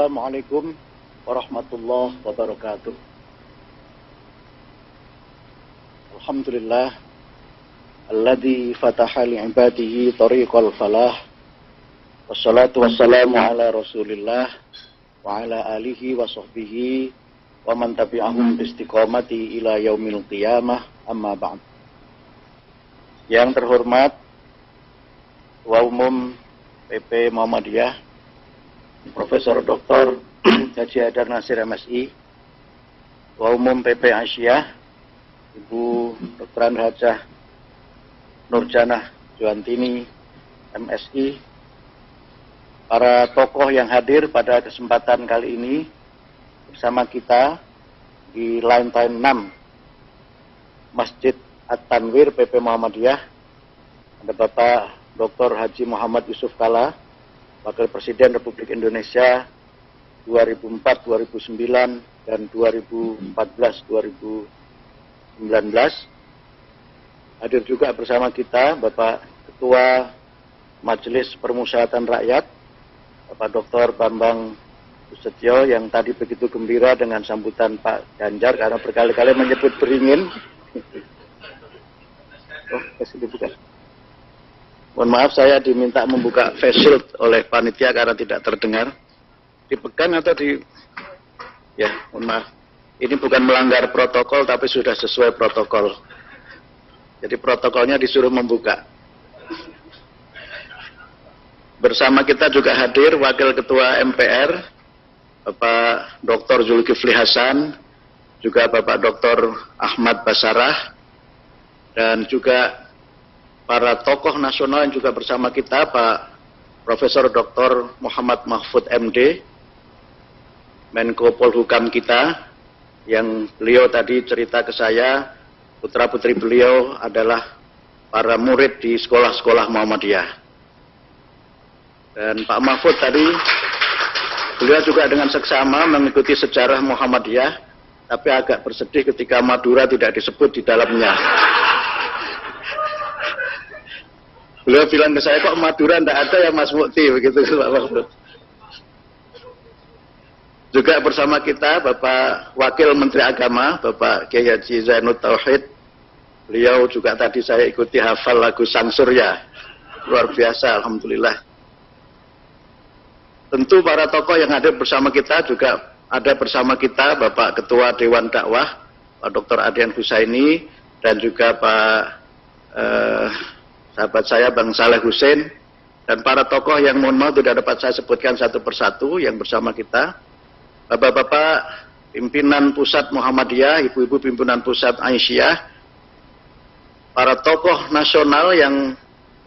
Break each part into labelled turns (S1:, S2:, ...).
S1: Assalamualaikum warahmatullahi wabarakatuh. Alhamdulillah alladzi fataha li ibadihi tariqal falah. Wassalatu wassalamu ala Rasulillah wa ala alihi wa sahbihi wa man tabi'ahum bi istiqamati ila yaumil qiyamah, amma ba'd. Yang terhormat Ketua Umum PP Muhammadiyah Profesor Dr. Haji Haidar Nasir MSI, Ketua Umum PP Asia Ibu Dr. Hajah Nurjanah Juantini MSI, para tokoh yang hadir pada kesempatan kali ini bersama kita di lantai 6 Masjid At-Tanwir PP Muhammadiyah. Ada Bapak Dr. Haji Muhammad Yusuf Kalla, Wakil Presiden Republik Indonesia 2004-2009 dan 2014-2019. Hadir juga bersama kita Bapak Ketua Majelis Permusyawaratan Rakyat, Bapak Dr. Bambang Susetyo, yang tadi begitu gembira dengan sambutan Pak Ganjar karena berkali-kali menyebut beringin. Oh, kasih dibuka. Mohon maaf, saya diminta membuka face shield oleh panitia karena tidak terdengar. Dipegang atau di... Ya, mohon maaf. Ini bukan melanggar protokol, tapi sudah sesuai protokol. Jadi protokolnya disuruh membuka. Bersama kita juga hadir Wakil Ketua MPR, Bapak Dr. Zulkifli Hasan, juga Bapak Dr. Ahmad Basarah, dan juga para tokoh nasional yang juga bersama kita, Pak Profesor Dr. Muhammad Mahfud MD, Menko Polhukam kita, yang beliau tadi cerita ke saya, putra-putri beliau adalah para murid di sekolah-sekolah Muhammadiyah. Dan Pak Mahfud tadi, beliau juga dengan seksama mengikuti sejarah Muhammadiyah, tapi agak bersedih ketika Madura tidak disebut di dalamnya. Beliau bilang ke saya, kok Madura tidak ada ya Mas Mukti, begitu Pak Mahfud. Juga bersama kita Bapak Wakil Menteri Agama, Bapak Kiai Haji Zainud Tauhid. Beliau juga tadi saya ikuti hafal lagu Sang Surya. Luar biasa, alhamdulillah. Tentu para tokoh yang hadir bersama kita juga ada bersama kita Bapak Ketua Dewan Dakwah, Pak Dr. Adian Husaini, dan juga Pak sahabat saya Bang Saleh Hussein, dan para tokoh yang mohon maaf tidak dapat saya sebutkan satu persatu yang bersama kita. Bapak-bapak pimpinan pusat Muhammadiyah, ibu-ibu pimpinan pusat Aisyah, para tokoh nasional yang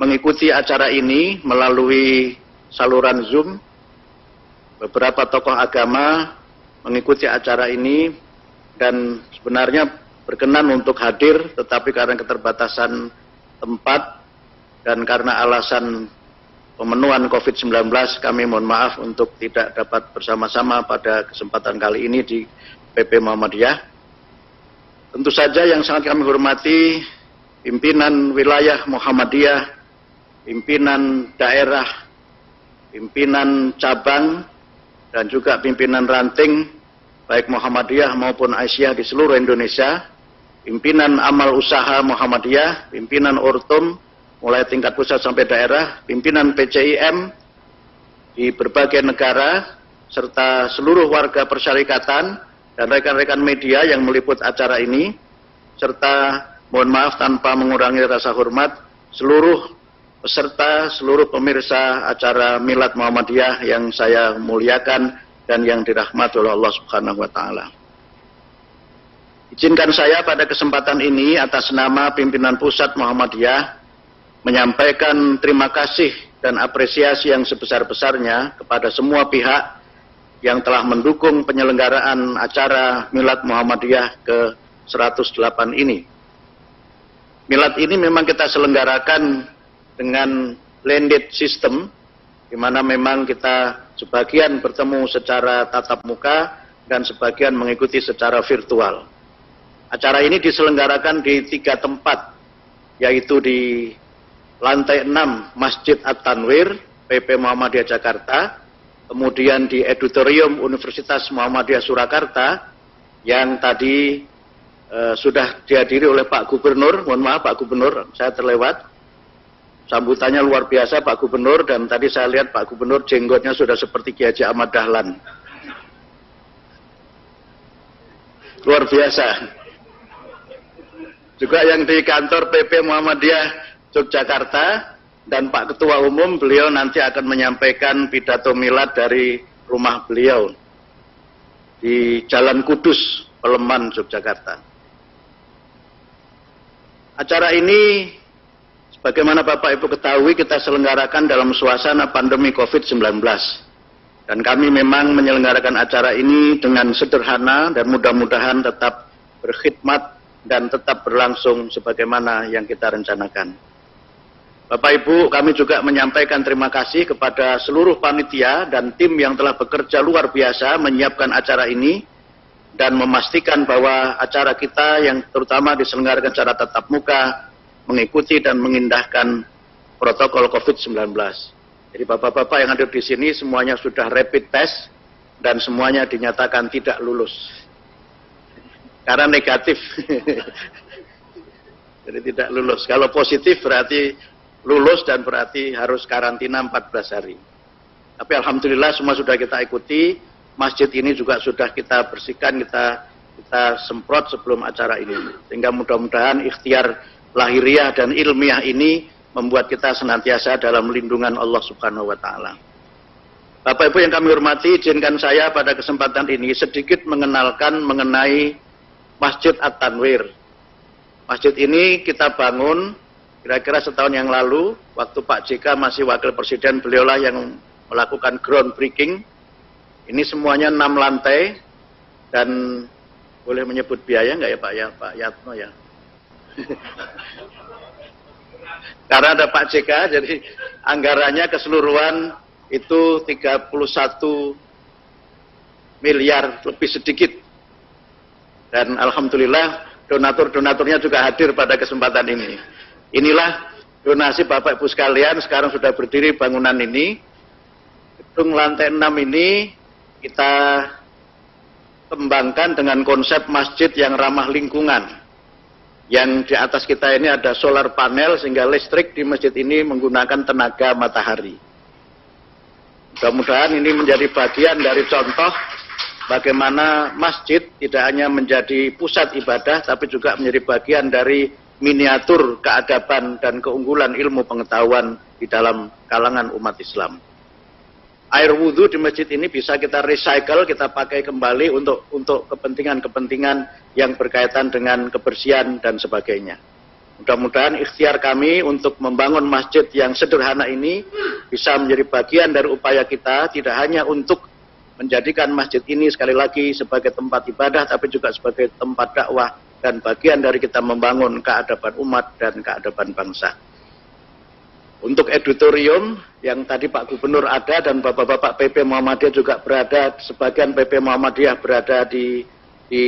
S1: mengikuti acara ini melalui saluran Zoom, beberapa tokoh agama mengikuti acara ini dan sebenarnya berkenan untuk hadir, tetapi karena keterbatasan tempat dan karena alasan pemenuhan COVID-19, kami mohon maaf untuk tidak dapat bersama-sama pada kesempatan kali ini di PP Muhammadiyah. Tentu saja yang sangat kami hormati pimpinan wilayah Muhammadiyah, pimpinan daerah, pimpinan cabang, dan juga pimpinan ranting, baik Muhammadiyah maupun Aisyah di seluruh Indonesia, pimpinan amal usaha Muhammadiyah, pimpinan Ortum, mulai tingkat pusat sampai daerah, pimpinan PCIM di berbagai negara, serta seluruh warga persyarikatan dan rekan-rekan media yang meliput acara ini, serta mohon maaf tanpa mengurangi rasa hormat seluruh peserta, seluruh pemirsa acara Milad Muhammadiyah yang saya muliakan dan yang dirahmati oleh Allah Subhanahu wa Ta'ala. Izinkan saya pada kesempatan ini atas nama pimpinan pusat Muhammadiyah menyampaikan terima kasih dan apresiasi yang sebesar-besarnya kepada semua pihak yang telah mendukung penyelenggaraan acara Milad Muhammadiyah ke-108 ini. Milad ini memang kita selenggarakan dengan blended system, di mana memang kita sebagian bertemu secara tatap muka dan sebagian mengikuti secara virtual. Acara ini diselenggarakan di 3 tempat, yaitu di lantai 6 Masjid At-Tanwir, PP Muhammadiyah Jakarta, kemudian di Auditorium Universitas Muhammadiyah Surakarta yang tadi sudah dihadiri oleh Pak Gubernur. Mohon maaf Pak Gubernur, saya terlewat. Sambutannya luar biasa Pak Gubernur, dan tadi saya lihat Pak Gubernur jenggotnya sudah seperti Ki Haji Ahmad Dahlan. Luar biasa. Juga yang di kantor PP Muhammadiyah Yogyakarta, dan Pak Ketua Umum, beliau nanti akan menyampaikan pidato milad dari rumah beliau di Jalan Kudus, Peleman, Yogyakarta. Acara ini, sebagaimana Bapak Ibu ketahui, kita selenggarakan dalam suasana pandemi COVID-19. Dan kami memang menyelenggarakan acara ini dengan sederhana dan mudah-mudahan tetap berkhidmat dan tetap berlangsung sebagaimana yang kita rencanakan. Bapak Ibu, kami juga menyampaikan terima kasih kepada seluruh panitia dan tim yang telah bekerja luar biasa menyiapkan acara ini dan memastikan bahwa acara kita yang terutama diselenggarakan secara tatap muka mengikuti dan mengindahkan protokol COVID-19. Jadi bapak-bapak yang hadir di sini semuanya sudah rapid test dan semuanya dinyatakan tidak lulus karena negatif. Jadi tidak lulus. Kalau positif berarti lulus dan berarti harus karantina 14 hari. Tapi alhamdulillah semua sudah kita ikuti. Masjid ini juga sudah kita bersihkan, kita semprot sebelum acara ini. Sehingga mudah-mudahan ikhtiar lahiriah dan ilmiah ini membuat kita senantiasa dalam lindungan Allah Subhanahu wa Ta'ala. Bapak Ibu yang kami hormati, izinkan saya pada kesempatan ini sedikit mengenalkan mengenai Masjid At-Tanwir. Masjid ini kita bangun kira-kira setahun yang lalu, waktu Pak JK masih Wakil Presiden, beliaulah yang melakukan groundbreaking. Ini semuanya 6 lantai, dan boleh menyebut biaya nggak ya Pak ya, Pak Yatno ya? Karena ada Pak JK, jadi anggarannya keseluruhan itu 31 miliar lebih sedikit. Dan alhamdulillah donatur-donaturnya juga hadir pada kesempatan ini. Inilah donasi Bapak Ibu sekalian, sekarang sudah berdiri bangunan ini. Gedung lantai 6 ini kita kembangkan dengan konsep masjid yang ramah lingkungan. Yang di atas kita ini ada solar panel sehingga listrik di masjid ini menggunakan tenaga matahari. Mudah-mudahan ini menjadi bagian dari contoh bagaimana masjid tidak hanya menjadi pusat ibadah, tapi juga menjadi bagian dari miniatur keadaban dan keunggulan ilmu pengetahuan di dalam kalangan umat Islam. Air wudhu di masjid ini bisa kita recycle, kita pakai kembali untuk kepentingan-kepentingan yang berkaitan dengan kebersihan dan sebagainya. Mudah-mudahan ikhtiar kami untuk membangun masjid yang sederhana ini bisa menjadi bagian dari upaya kita, tidak hanya untuk menjadikan masjid ini sekali lagi sebagai tempat ibadah, tapi juga sebagai tempat dakwah dan bagian dari kita membangun keadaban umat dan keadaban bangsa. Untuk auditorium yang tadi Pak Gubernur ada dan Bapak-Bapak PP Muhammadiyah juga berada, sebagian PP Muhammadiyah berada di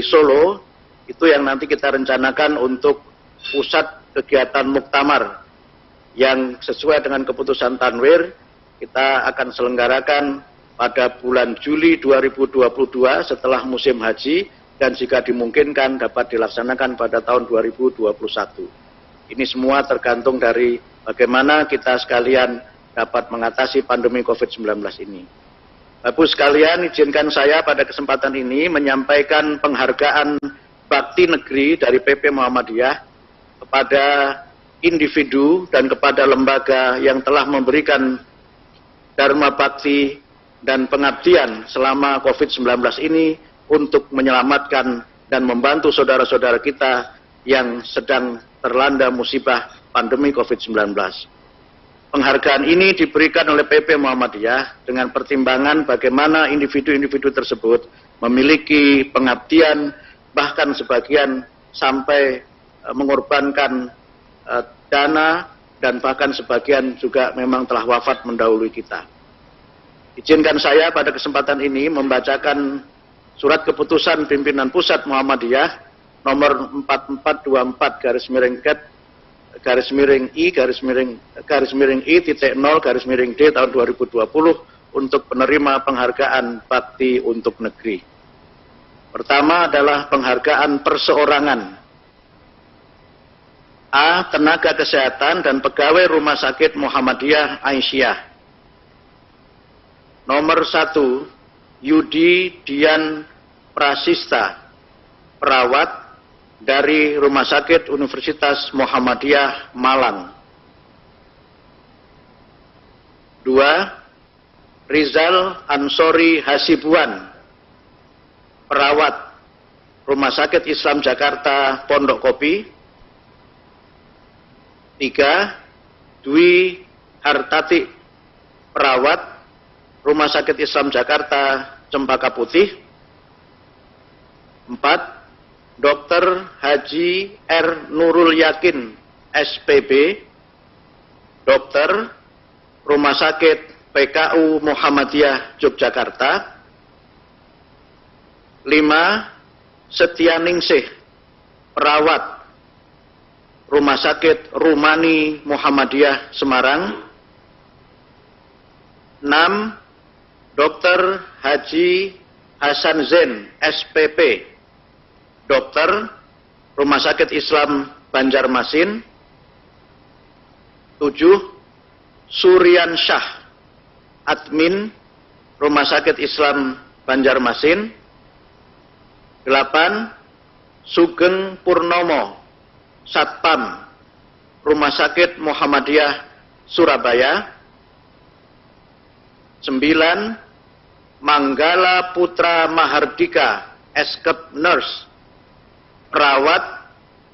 S1: Solo, itu yang nanti kita rencanakan untuk pusat kegiatan muktamar yang sesuai dengan keputusan Tanwir. Kita akan selenggarakan pada bulan Juli 2022 setelah musim haji, dan jika dimungkinkan dapat dilaksanakan pada tahun 2021. Ini semua tergantung dari bagaimana kita sekalian dapat mengatasi pandemi COVID-19 ini. Bapak-Ibu sekalian, izinkan saya pada kesempatan ini menyampaikan penghargaan bakti negeri dari PP Muhammadiyah kepada individu dan kepada lembaga yang telah memberikan dharma bakti dan pengabdian selama COVID-19 ini untuk menyelamatkan dan membantu saudara-saudara kita yang sedang terlanda musibah pandemi COVID-19. Penghargaan ini diberikan oleh PP Muhammadiyah dengan pertimbangan bagaimana individu-individu tersebut memiliki pengabdian, bahkan sebagian sampai mengorbankan dana, dan bahkan sebagian juga memang telah wafat mendahului kita. Izinkan saya pada kesempatan ini membacakan surat keputusan pimpinan pusat Muhammadiyah nomor 4424/I/I-0/D tahun 2020 untuk penerima penghargaan bakti untuk negeri. Pertama adalah penghargaan perseorangan. A. Tenaga kesehatan dan pegawai Rumah Sakit Muhammadiyah Aisyah. Nomor 1, Yudi Dian Prasista, perawat dari Rumah Sakit Universitas Muhammadiyah Malang. 2. Rizal Ansori Hasibuan, perawat Rumah Sakit Islam Jakarta Pondok Kopi. 3. Dwi Hartati, perawat Rumah Sakit Islam Jakarta Cempaka Putih. 4. Dr. Haji R. Nurul Yakin, SPB, dokter Rumah Sakit PKU Muhammadiyah Yogyakarta. 5. Setianingsih, perawat Rumah Sakit Rumani Muhammadiyah Semarang. 6. Dr. Haji Hasan Zain, SPP, dokter Rumah Sakit Islam Banjarmasin. 7. Suryan Syah, admin Rumah Sakit Islam Banjarmasin. 8. Sugeng Purnomo, satpam Rumah Sakit Muhammadiyah Surabaya. 9. Manggala Putra Mahardika, Eskep Nurse, perawat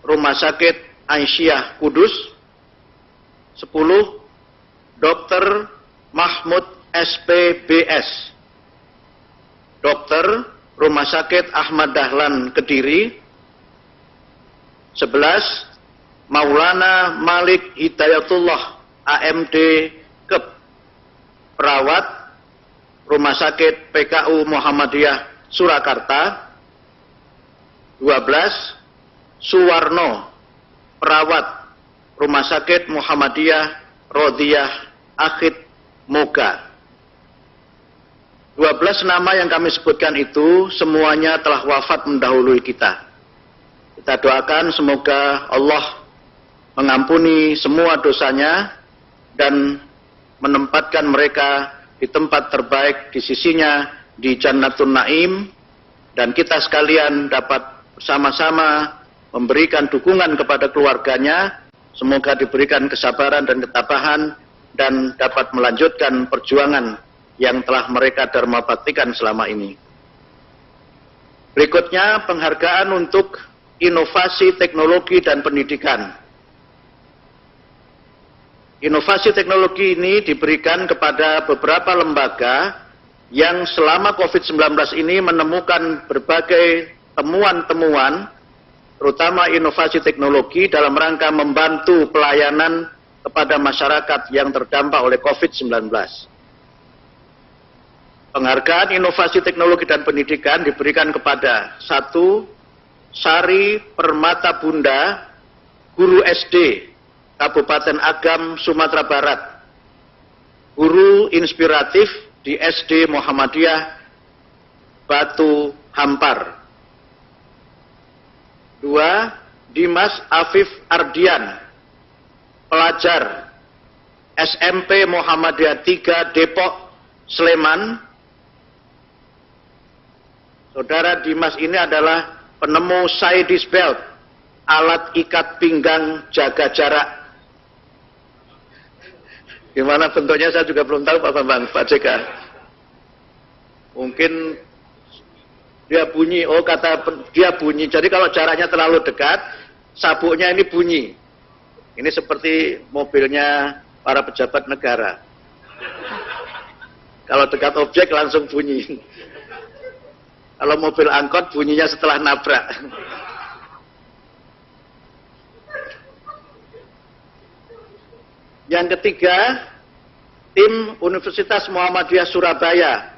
S1: Rumah Sakit Aisyah Kudus. 10. Dr. Mahmud SPBS, dokter Rumah Sakit Ahmad Dahlan Kediri. 11. Maulana Malik Hidayatullah, AMD Kep, perawat Rumah Sakit PKU Muhammadiyah Surakarta. 12. Suwarno, perawat Rumah Sakit Muhammadiyah Rodiyah Akhid Moga. 12 nama yang kami sebutkan itu semuanya telah wafat mendahului kita. Kita doakan semoga Allah mengampuni semua dosanya dan menempatkan mereka di tempat terbaik di sisinya di Jannatun Naim, dan kita sekalian dapat bersama-sama memberikan dukungan kepada keluarganya. Semoga diberikan kesabaran dan ketabahan dan dapat melanjutkan perjuangan yang telah mereka dharma baktikan selama ini. Berikutnya penghargaan untuk inovasi teknologi dan pendidikan. Inovasi teknologi ini diberikan kepada beberapa lembaga yang selama COVID-19 ini menemukan berbagai temuan-temuan, terutama inovasi teknologi dalam rangka membantu pelayanan kepada masyarakat yang terdampak oleh COVID-19. Penghargaan inovasi teknologi dan pendidikan diberikan kepada 1. Sari Permata Bunda, guru SD, Kabupaten Agam, Sumatera Barat, guru inspiratif di SD Muhammadiyah Batu Hampar. 2. Dimas Afif Ardian, pelajar SMP Muhammadiyah 3 Depok, Sleman. Saudara Dimas ini adalah penemu Saidi's Belt, alat ikat pinggang jaga jarak. Gimana bentuknya saya juga belum tahu Pak Bambang, Pak JK. Mungkin dia bunyi, kata dia bunyi. Jadi kalau jaraknya terlalu dekat, sabuknya ini bunyi. Ini seperti mobilnya para pejabat negara. Kalau dekat objek langsung bunyi. Kalau mobil angkot bunyinya setelah nabrak. Yang ketiga, tim Universitas Muhammadiyah Surabaya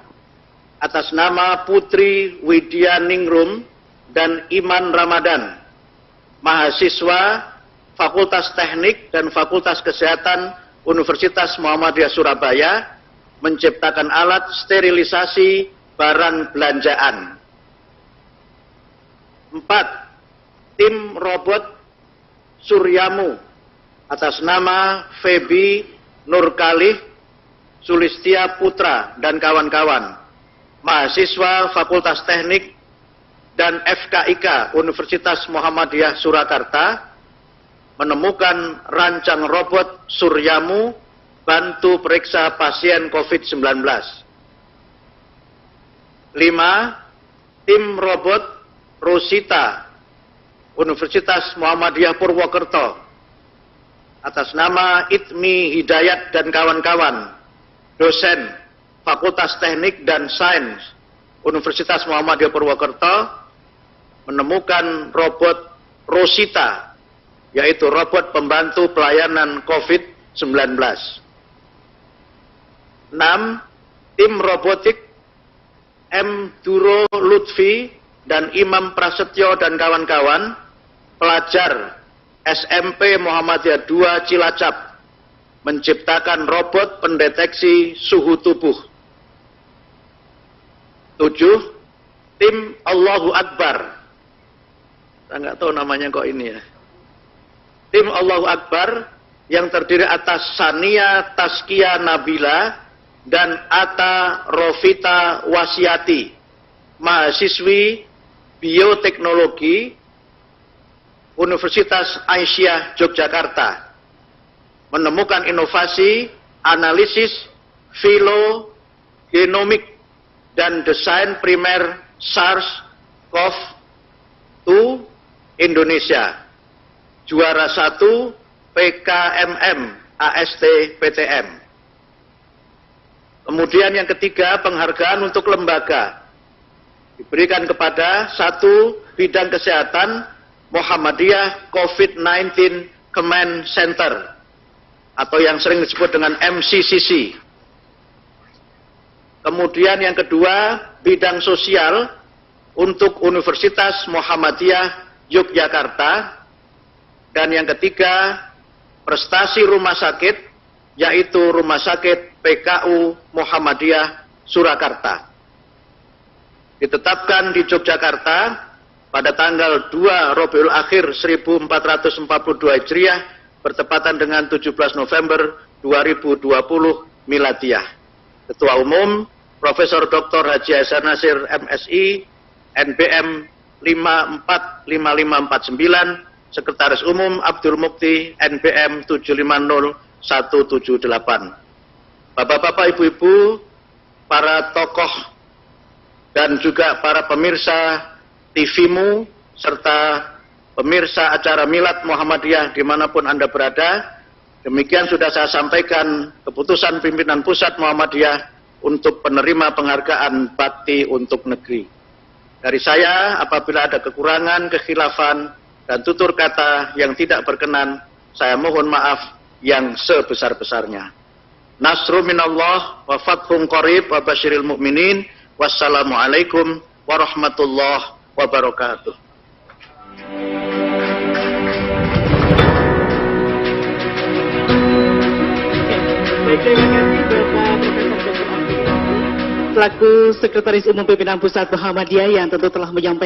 S1: atas nama Putri Widya Ningrum dan Iman Ramadan, mahasiswa Fakultas Teknik dan Fakultas Kesehatan Universitas Muhammadiyah Surabaya, menciptakan alat sterilisasi barang belanjaan. 4. Tim robot Suryamu atas nama Febi Nurkalih Sulistia Putra dan kawan-kawan, mahasiswa Fakultas Teknik dan FKIK Universitas Muhammadiyah Surakarta, menemukan rancang robot Suryamu bantu periksa pasien COVID-19. 5. Tim robot Rosita Universitas Muhammadiyah Purwokerto atas nama Itmi Hidayat dan kawan-kawan, dosen Fakultas Teknik dan Sains Universitas Muhammadiyah Purwokerto, menemukan robot Rosita, yaitu robot pembantu pelayanan COVID-19. 6. Tim robotik M. Duro Lutfi dan Imam Prasetyo dan kawan-kawan, pelajar SMP Muhammadiyah 2 Cilacap, menciptakan robot pendeteksi suhu tubuh. 7. Tim Allahu Akbar. Saya nggak tahu namanya kok ini ya. Tim Allahu Akbar yang terdiri atas Sania Taskia Nabila dan Ata Rofita Wasiati, mahasiswi bioteknologi Universitas Aisyah Yogyakarta, menemukan inovasi analisis filogenomik dan desain primer SARS-CoV-2 Indonesia, juara 1 PKMM AST PTM. Kemudian yang ketiga, penghargaan untuk lembaga diberikan kepada 1 bidang kesehatan Muhammadiyah COVID-19 Command Center atau yang sering disebut dengan MCCC. Kemudian yang kedua, bidang sosial untuk Universitas Muhammadiyah Yogyakarta. Dan yang ketiga, prestasi rumah sakit, yaitu Rumah Sakit PKU Muhammadiyah Surakarta. Ditetapkan di Yogyakarta pada tanggal 2 Rabiul Akhir 1442 Hijriah bertepatan dengan 17 November 2020 Miladiyah. Ketua Umum Profesor Dr. Haji Hasan Nasir MSI NBM 545549, Sekretaris Umum Abdul Mukti NBM 750178. Bapak-bapak, ibu-ibu, para tokoh dan juga para pemirsa TV-mu serta pemirsa acara Milad Muhammadiyah dimanapun Anda berada, demikian sudah saya sampaikan keputusan pimpinan pusat Muhammadiyah untuk penerima penghargaan bakti untuk negeri. Dari saya, apabila ada kekurangan, kekhilafan, dan tutur kata yang tidak berkenan, saya mohon maaf yang sebesar-besarnya. Nasru minallah wa fathun qarib wa basyiril mu'minin. Wassalamualaikum warahmatullahi wabarakatuh.
S2: Selaku Sekretaris Umum Pimpinan Pusat Muhammadiyah yang tentu telah menyampaikan